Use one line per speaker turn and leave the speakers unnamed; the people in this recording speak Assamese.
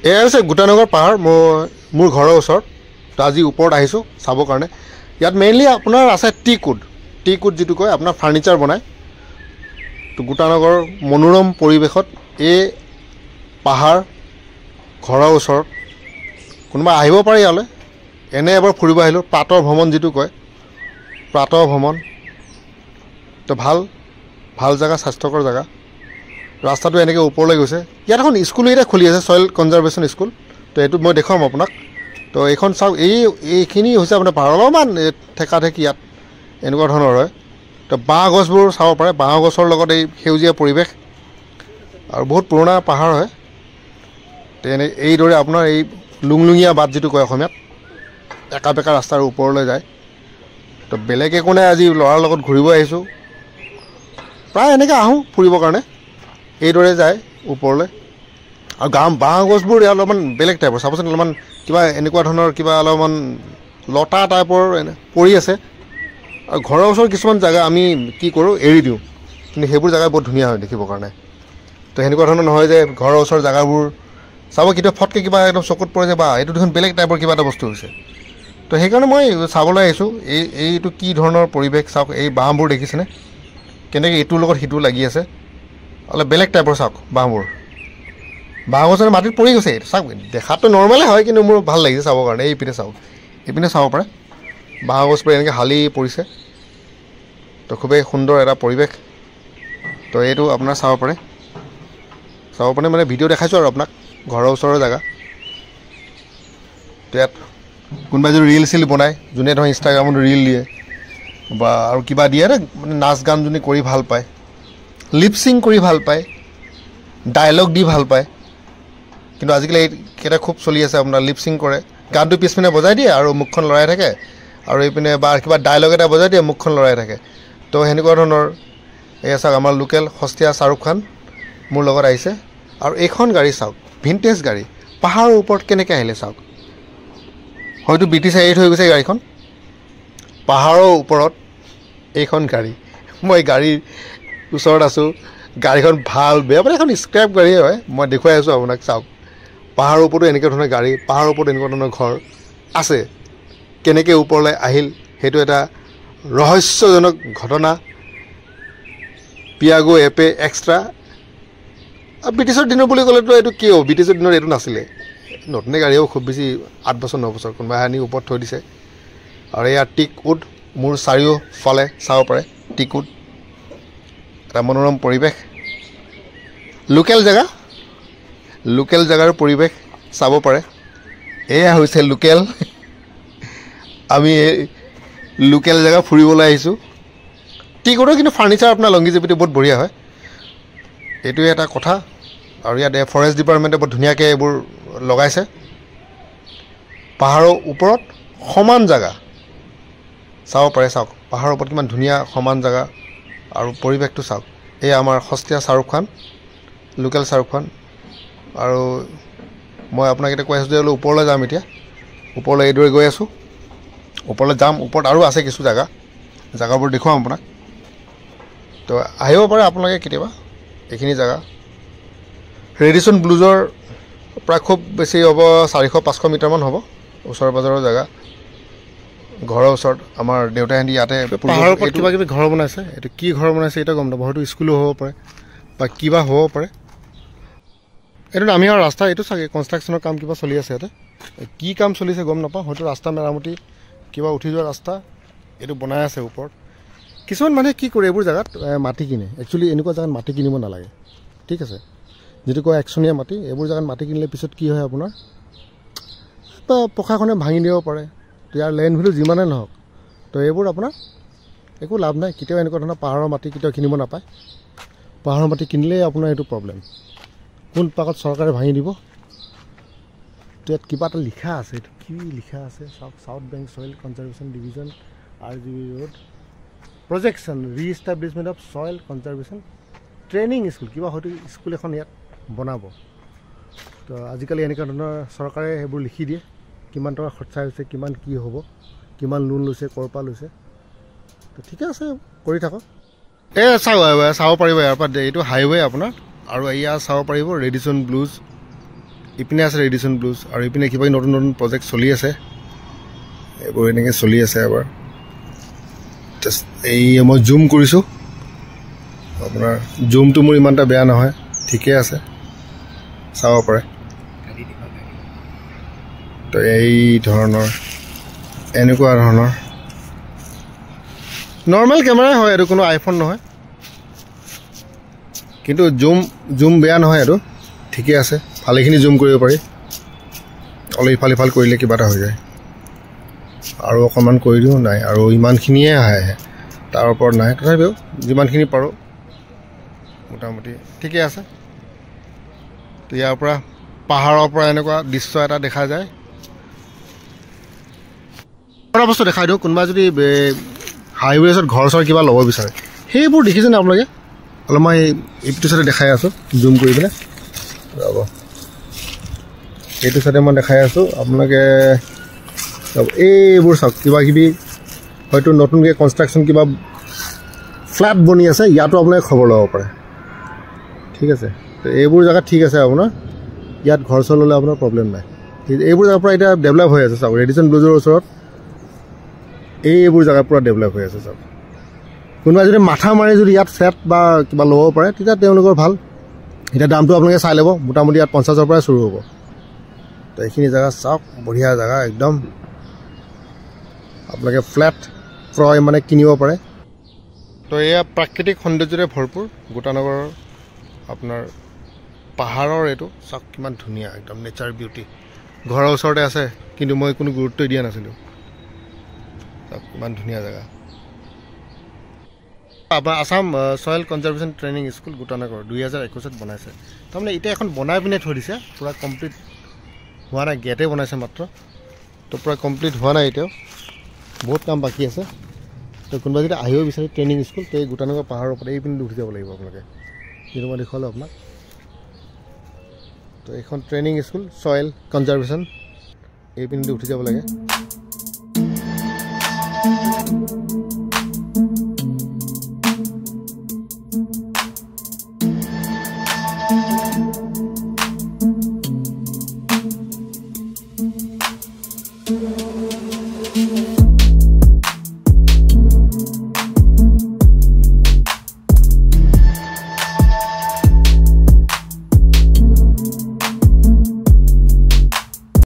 এয়া হৈছে গোটানগৰ পাহাৰ মোৰ ঘৰৰ ওচৰত। তো আজি ওপৰত আহিছোঁ চাবৰ কাৰণে। ইয়াত মেইনলি আপোনাৰ আছে টি কুড যিটো কয় আপোনাৰ ফাৰ্নিচাৰ বনায়। তো গোটানগৰ মনোৰম পৰিৱেশত এই পাহাৰ ঘৰৰ ওচৰত কোনোবা আহিব পাৰে ইয়ালৈ। এনে এবাৰ ফুৰিব আহিলোঁ, প্ৰাতঃ ভ্ৰমণ যিটো কয়, প্ৰাতঃ ভ্ৰমণ। তো ভাল জেগা, স্বাস্থ্যকৰ জেগা। ৰাস্তাটো এনেকৈ ওপৰলৈ গৈছে। ইয়াত এখন স্কুল এতিয়া খুলি আছে, ছইল কনজাৰ্ভেশ্যন স্কুল। তো এইটো মই দেখুৱাম আপোনাক। তো এইখন চাওক, এইখিনি হৈছে আপোনাৰ পাহাৰ অলপমান ঠেকাঠেকি ইয়াত এনেকুৱা ধৰণৰ হয়। তো বাঁহ গছবোৰ চাব পাৰে, বাঁহ গছৰ লগত এই সেউজীয়া পৰিৱেশ, আৰু বহুত পুৰণা পাহাৰ হয়। তো এইদৰে আপোনাৰ এই লুংলুঙীয়া বাট যিটো কয় অসমীয়াত, একা বেকা ৰাস্তাৰ ওপৰলৈ যায়। তো বেলেগ একো নাই, আজি ল'ৰাৰ লগত ঘূৰিব আহিছোঁ। প্ৰায় এনেকৈ আহোঁ ফুৰিবৰ কাৰণে, এইদৰে যায় ওপৰলৈ। আৰু বাঁহ গছবোৰ ইয়াত অলপমান বেলেগ টাইপৰ, চাবচোন অলপমান কিবা এনেকুৱা ধৰণৰ কিবা অলপমান লতা টাইপৰ পৰি আছে। আৰু ঘৰৰ ওচৰৰ কিছুমান জেগা আমি কি কৰোঁ, এৰি দিওঁ, কিন্তু সেইবোৰ জেগা বহুত ধুনীয়া হয় দেখিবৰ কাৰণে। তো সেনেকুৱা ধৰণৰ নহয় যে ঘৰৰ ওচৰৰ জেগাবোৰ চাব কেতিয়াবা ফটকৈ কিবা একদম চকুত পৰে যে বা এইটো দেখোন বেলেগ টাইপৰ কিবা এটা বস্তু হৈছে। তো সেইকাৰণে মই চাবলৈ আহিছোঁ এইটো কি ধৰণৰ পৰিৱেশ। চাওক এই বাঁহবোৰ দেখিছেনে, কেনেকৈ ইটোৰ লগত সিটো লাগি আছে, অলপ বেলেগ টাইপৰ। চাওক বাঁহ গছৰ মাটিত পৰি গৈছে। চাওক দেখাততো নৰ্মেলে হয়, কিন্তু মোৰ ভাল লাগিছে চাবৰ কাৰণে। এইপিনে চাওক, এইপিনে চাব পাৰে, বাঁহ গছবোৰ এনেকৈ হালি পৰিছে। তো খুবেই সুন্দৰ এটা পৰিৱেশ। তো এইটো আপোনাৰ চাব পাৰে মানে ভিডিঅ' দেখাইছোঁ আৰু আপোনাক, ঘৰৰ ওচৰৰ জেগা। তো ইয়াত কোনোবাই যদি ৰিল চিল বনায়, যোনে ধৰক ইনষ্টাগ্ৰামত ৰিল দিয়ে বা আৰু কিবা দিয়ে মানে নাচ গান যোনে কৰি ভাল পায়, লিপচিং কৰি ভাল পায়, ডায়লগ দি ভাল পায়। কিন্তু আজিকালি এইকেইটা খুব চলি আছে, আপোনাৰ লিপচিং কৰে, গানটো পিছপিনে বজাই দিয়ে আৰু মুখখন লৰাই থাকে, আৰু এইপিনে বা কিবা ডায়লগ এটা বজাই দিয়ে, মুখখন লৰাই থাকে। তো সেনেকুৱা ধৰণৰ এয়া চাওক, আমাৰ লোকেল সস্তীয়া শ্বাহৰুখ খান মোৰ লগত আহিছে। আৰু এইখন গাড়ী চাওক, ভিনটেজ গাড়ী, পাহাৰৰ ওপৰত কেনেকৈ আহিলে চাওক। হয়তো ব্ৰিটিছে এৰি থৈ গৈছে গাড়ীখন, পাহাৰৰ ওপৰত এইখন গাড়ী। মই গাড়ীৰ ওচৰত আছোঁ, গাড়ীখন ভাল বেয়া মানে এখন স্ক্ৰেপ গাড়ীয়ে হয়, মই দেখুৱাই আছোঁ আপোনাক। চাওক পাহাৰৰ ওপৰতো এনেকুৱা ধৰণৰ গাড়ী, পাহাৰৰ ওপৰত এনেকুৱা ধৰণৰ ঘৰ আছে। কেনেকৈ ওপৰলৈ আহিল সেইটো এটা ৰহস্যজনক ঘটনা। Piaggio Ape extra. ব্ৰিটিছৰ দিনৰ বুলি ক'লেতো এইটো কি হ'ব, ব্ৰিটিছৰ দিনত এইটো নাছিলে। নতুনে গাড়ীও খুব বেছি 8 বছৰ 9 বছৰ কোনোবাই আনি ওপৰত থৈ দিছে। আৰু এয়া টিক উড, মোৰ চাৰিওফালে চাব পাৰে টিক উড, এটা মনোৰম পৰিৱেশ। লোকেল জেগাৰ পৰিৱেশ চাব পাৰে। এয়া হৈছে লোকেল। আমি এই লোকেল জেগা ফুৰিবলৈ আহিছোঁ। টিক উডৰ কিন্তু ফাৰ্নিচাৰ আপোনাৰ লংগিভিটি বহুত বঢ়িয়া হয়, এইটোৱে এটা কথা। আৰু ইয়াত ফৰেষ্ট ডিপাৰ্টমেণ্টে বহুত ধুনীয়াকৈ এইবোৰ লগাইছে। পাহাৰৰ ওপৰত সমান জেগা চাব পাৰে। চাওক পাহাৰৰ ওপৰত কিমান ধুনীয়া সমান জেগা, আৰু পৰিৱেশটো চাওক। এই আমাৰ সস্তীয়া শ্বাহৰুখ খান, লোকেল শ্বাহৰুখ খান। আৰু মই আপোনাক এতিয়া কৈ আছোঁ যে ওপৰলৈ যাম এতিয়া। ওপৰলৈ এইদৰে গৈ আছোঁ, ওপৰলৈ যাম। ওপৰত আৰু আছে কিছু জেগাবোৰ দেখুৱাম আপোনাক। তো আহিব পাৰে আপোনালোকে কেতিয়াবা এইখিনি জেগা। ৰেডিচন ব্লুজৰ প্ৰায় খুব বেছি হ'ব 400-500 মিটাৰমান হ'ব ওচৰে পাজৰৰ জেগা। ঘৰৰ ওচৰত আমাৰ দেউতাহঁতি ইয়াতে পাহাৰৰ ওপৰত কিবা কিবি ঘৰ বনাইছে। এইটো কি ঘৰ বনাইছে এইটো গম নাপাওঁ, হয়তো স্কুলো হ'ব পাৰে বা কিবা হ'ব পাৰে। এইটো নামি অহা ৰাস্তা, এইটো চাগে কনষ্ট্ৰাকশ্যনৰ কাম কিবা চলি আছে ইয়াতে। কি কাম চলিছে গম নাপাওঁ, হয়তো ৰাস্তা মেৰামতি কিবা উঠি যোৱা ৰাস্তা এইটো বনাই আছে ওপৰত। কিছুমান মানুহে কি কৰে এইবোৰ জেগাত মাটি কিনে। একচুৱেলি এনেকুৱা জেগাত মাটি কিনিব নালাগে, ঠিক আছে। যিটো কয় একচনীয়া মাটি, এইবোৰ জেগাত মাটি কিনিলে পিছত কি হয় আপোনাৰ বা প্ৰশাসনে ভাঙি দিব পাৰে। ইয়াৰ লেণ্ড ভেলু যিমানেই নহওক, তো এইবোৰ আপোনাৰ একো লাভ নাই। কেতিয়াও এনেকুৱা ধৰণৰ পাহাৰৰ মাটি কেতিয়াও কিনিব নাপায়। পাহাৰৰ মাটি কিনিলেই আপোনাৰ এইটো প্ৰব্লেম, কোন পাকত চৰকাৰে ভাঙি দিব। তো ইয়াত কিবা এটা লিখা আছে, এইটো কি লিখা আছে চাওক। South bank soil conservation division RGB road projection reestablishment of soil conservation training school, কিবা হয়তো স্কুল এখন ইয়াত বনাব। তো আজিকালি এনেকুৱা ধৰণৰ চৰকাৰে সেইবোৰ লিখি দিয়ে, কিমান টকা খৰচা হৈছে, কিমান কি হ'ব, কিমান লোন লৈছে, ক'ৰ পৰা লৈছে। তো ঠিকে আছে, কৰি থাকক। চাব পাৰিব ইয়াৰ পৰা, এইটো হাইৱে আপোনাৰ। আৰু এয়া চাব পাৰিব ৰেডিচন ব্লুজ ইপিনে আছে ৰেডিশ্যন ব্লুজ আৰু ইপিনে কিবা নতুন নতুন প্ৰজেক্ট চলি আছে এইবোৰ এনেকৈ চলি আছে এবাৰ জাষ্ট এই মই জুম কৰিছোঁ আপোনাৰ জুমটো মোৰ ইমান এটা বেয়া নহয় ঠিকে আছে চাব পাৰে তো এই ধৰণৰ এনেকুৱা ধৰণৰ নৰ্মেল কেমেৰাই হয় এইটো কোনো আইফোন নহয় কিন্তু জুম বেয়া নহয় এইটো ঠিকে আছে ভালেখিনি জুম কৰিব পাৰি অলপ ইফাল ইফাল কৰিলে কিবা এটা হৈ যায় আৰু অকণমান কৰি দিওঁ নাই আৰু ইমানখিনিয়ে আহে তাৰ ওপৰত নাই তথাপিও যিমানখিনি পাৰোঁ মোটামুটি ঠিকে আছে তো ইয়াৰ পৰা পাহাৰৰ পৰা এনেকুৱা দৃশ্য এটা দেখা যায় এটা বস্তু দেখাই দিওঁ কোনোবাই যদি হাইৱেজত ঘৰ চৰ কিবা ল'ব বিচাৰে সেইবোৰ দেখিছেনে আপোনালোকে অলপ মই এইটো চাইডে দেখাই আছোঁ জুম কৰি পেলাই ৰ'ব এইটো চাইডে মই দেখাই আছোঁ আপোনালোকে এইবোৰ চাওক কিবা কিবি হয়তো নতুনকৈ কনষ্ট্ৰাকশ্যন কিবা ফ্লেট বনি আছে ইয়াতো আপোনালোকে খবৰ ল'ব পাৰে ঠিক আছে তো এইবোৰ জেগাত ঠিক আছে আপোনাৰ ইয়াত ঘৰ চৰ ল'লে আপোনাৰ প্ৰব্লেম নাই এইবোৰ জেগাৰ পৰা এতিয়া ডেভেলপ হৈ আছে চাওক ৰেডিশ্যন ব্লুজৰ ওচৰত এইবোৰ জেগাৰ পৰা ডেভেলপ হৈ আছে চাওক কোনোবাই যদি মাথা মাৰি যদি ইয়াত ফ্লেট বা কিবা ল'ব পাৰে তেতিয়া তেওঁলোকৰ ভাল এতিয়া দামটো আপোনালোকে চাই ল'ব মোটামুটি ইয়াত 50,000 পৰাই চুৰু হ'ব তো এইখিনি জেগা চাওক বঢ়িয়া জেগা একদম আপোনালোকে ফ্লেট ক্ৰয় মানে কিনিব পাৰে তো এয়া প্ৰাকৃতিক সৌন্দৰ্যৰে ভৰপূৰ গোটানগৰৰ আপোনাৰ পাহাৰৰ এইটো চাওক কিমান ধুনীয়া একদম নেচাৰ বিউটি ঘৰৰ ওচৰতে আছে কিন্তু মই কোনো গুৰুত্বই দিয়া নাছিলোঁ চাওক ইমান ধুনীয়া জেগা আপোনাৰ Assam soil conservation training school Gotanagar 2021 বনাইছে তাৰমানে এতিয়া এখন বনাই পিনে থৈ দিছে পূৰা কমপ্লিট হোৱা নাই গেটেই বনাইছে মাত্ৰ তো পূৰা কমপ্লিট হোৱা নাই এতিয়াও বহুত কাম বাকী আছে তো কোনোবা যদি আহিব বিচাৰে ট্ৰেইনিং স্কুল তো এই গোটানগৰ পাহাৰৰ ওপৰত এইপিনে উঠি যাব লাগিব আপোনালোকে যিটো মই দেখুৱালোঁ আপোনাক তো এইখন ট্ৰেইনিং স্কুল ছয়েল কনজাৰ্ভেশ্যন এইপিনে উঠি যাব লাগে